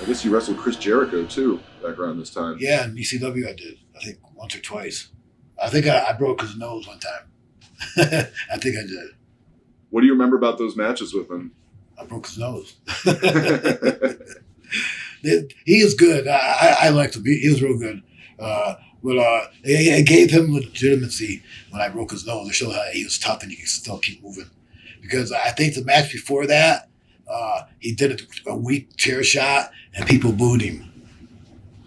I guess you wrestled Chris Jericho too back around this time. Yeah, in ECW I did. I think once or twice. I think I broke his nose one time. I think I did. What do you remember about those matches with him? I broke his nose. He is good. I liked him. He was real good. But it gave him legitimacy when I broke his nose to show how he was tough and he could still keep moving. Because I think the match before that, he did a weak chair shot and people booed him.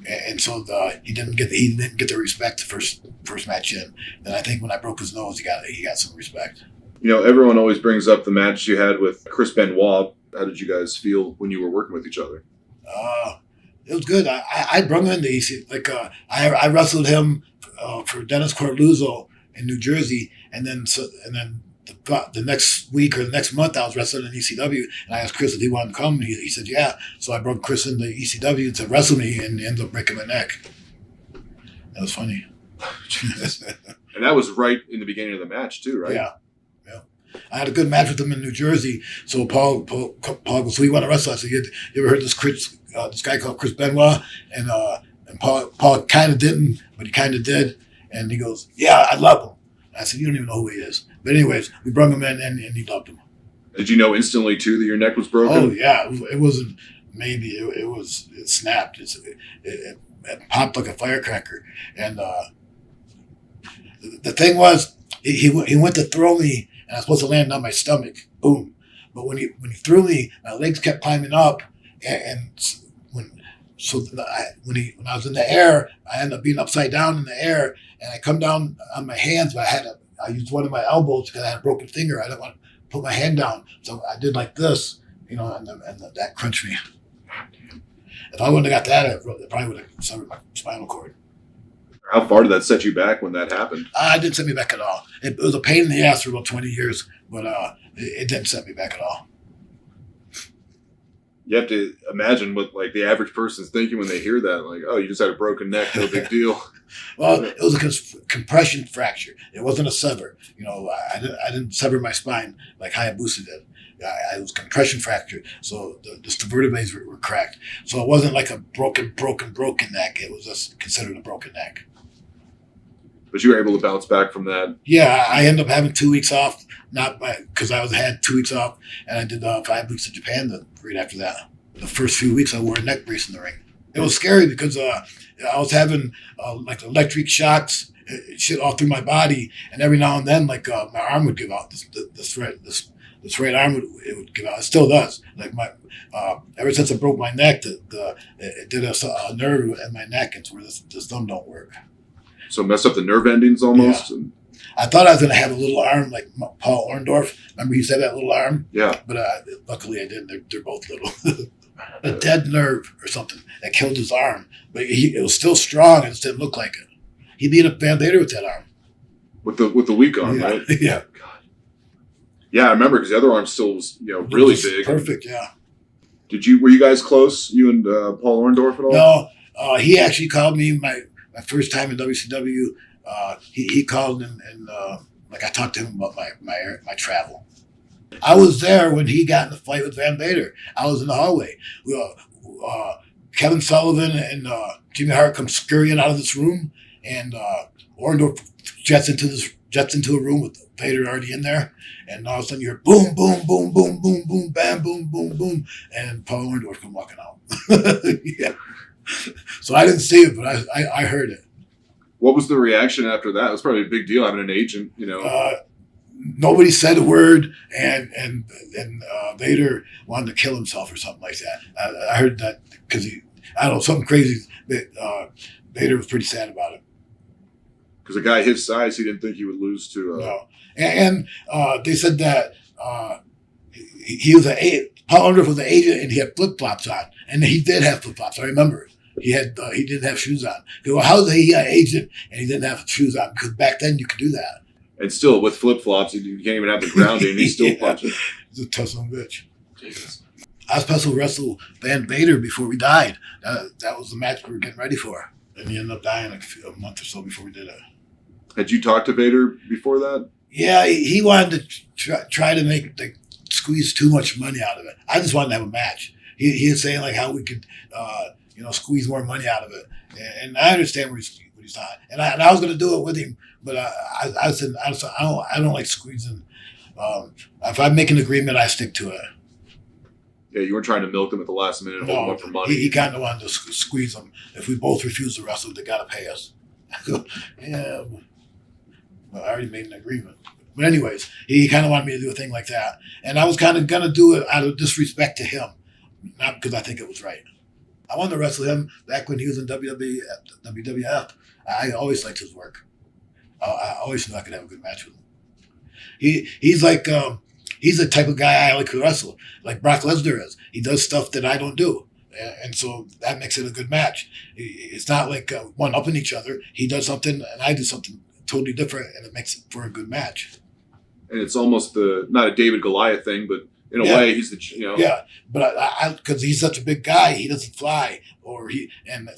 And so he didn't get the respect the first match in. And I think when I broke his nose, he got some respect. You know, everyone always brings up the match you had with Chris Benoit. How did you guys feel when you were working with each other? It was good. I brought him in the EC. I wrestled him for Dennis Cortelluzzo in New Jersey, and then the next week or the next month I was wrestling in ECW, and I asked Chris if he wanted to come. He said yeah. So I brought Chris into ECW to wrestle me and ended up breaking my neck. That was funny. And that was right in the beginning of the match too, right? Yeah. I had a good match with him in New Jersey. So Paul goes, so you want to wrestle? I said, you ever heard this guy called Chris Benoit? And Paul kind of didn't, but he kind of did. And he goes, yeah, I love him. I said, you don't even know who he is. But anyways, we brought him in and he loved him. Did you know instantly too that your neck was broken? Oh yeah, it wasn't maybe. It snapped. It popped like a firecracker. And the thing was, he went to throw me, and I was supposed to land on my stomach. Boom. But when he threw me, my legs kept climbing up, and when I was in the air, I ended up being upside down in the air, and I come down on my hands, but I used one of my elbows because I had a broken finger. I didn't want to put my hand down, so I did like this, and that crunched me. If I wouldn't have got that, it probably would have severed my spinal cord. How far did that set you back when that happened? It didn't set me back at all. It was a pain in the ass for about 20 years, but it didn't set me back at all. You have to imagine what like the average person's thinking when they hear that. Like, oh, you just had a broken neck, no big deal. Well, it was a compression fracture. It wasn't a sever. I didn't sever my spine like Hayabusa did. It was compression fracture, so the vertebrae were cracked. So it wasn't like a broken neck. It was just considered a broken neck. But you were able to bounce back from that. Yeah, I ended up having 2 weeks off, not because I had 2 weeks off, and I did 5 weeks in Japan right after that. The first few weeks, I wore a neck brace in the ring. It was scary because I was having like electric shocks, shit all through my body, and every now and then, like my arm would give out. This right arm would give out. It still does. Like ever since I broke my neck, it did a nerve in my neck, and where this thumb don't work. So messed up the nerve endings almost. Yeah. I thought I was going to have a little arm like Paul Orndorff. Remember he said that little arm? Yeah. But luckily I didn't. They're both little. A dead nerve or something that killed his arm. But it was still strong. It just didn't look like it. He beat up Van Vader with that arm. With the weak arm, yeah. Right? Yeah. God. Yeah, I remember because the other arm still was really big. Perfect, yeah. Were you guys close, you and Paul Orndorff at all? No. He actually called me my first time in WCW. He called and I talked to him about my travel. I was there when he got in the fight with Van Vader. I was in the hallway. Kevin Sullivan and Jimmy Hart come scurrying out of this room, and Orndorff jets into a room with Vader already in there, and all of a sudden you hear boom, boom, boom, boom, boom, boom, bam, boom, boom, boom, and Paul Orndorff come walking out. Yeah. So I didn't see it, but I heard it. What was the reaction after that? It was probably a big deal having an agent, Nobody said a word, and Vader wanted to kill himself or something like that. I heard that because something crazy. Vader was pretty sad about it. Because a guy his size, he didn't think he would lose to. No, and they said that he was Paul Orndorff was an agent, and he had flip flops on, and he did have flip flops. I remember he didn't have shoes on. Well, how is he an agent and he didn't have shoes on? Because back then you could do that. And still, with flip flops, you can't even have the grounding. And he's still punching. He's a tough son of a bitch. Jesus. I was supposed to wrestle Van Vader before we died. That was the match we were getting ready for, and he ended up dying like a month or so before we did it. Had you talked to Vader before that? Yeah, he wanted to try to squeeze too much money out of it. I just wanted to have a match. he was saying like how we could, squeeze more money out of it, and I understand what he's not. And I was going to do it with him, but I said I don't like squeezing. If I make an agreement, I stick to it. Yeah, you weren't trying to milk them at the last minute and hold them up for money. He kind of wanted to squeeze them. If we both refuse to wrestle, they got to pay us. Yeah, well, I already made an agreement. But anyways, he kind of wanted me to do a thing like that. And I was kind of going to do it out of disrespect to him, not because I think it was right. I wanted to wrestle him back when he was in WWF. I always liked his work. I always knew I could have a good match with him. He's like, he's the type of guy I like to wrestle, like Brock Lesnar is. He does stuff that I don't do. And so that makes it a good match. It's not like one-upping each other. He does something and I do something totally different, and it makes it for a good match. And it's almost not a David Goliath thing, but in a way, he's the. Yeah, but I because he's such a big guy, he doesn't fly,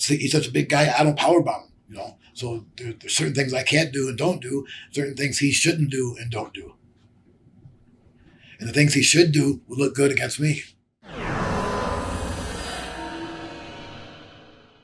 he's such a big guy, I don't powerbomb him. So there's certain things I can't do and don't do, certain things he shouldn't do and don't do. And the things he should do will look good against me.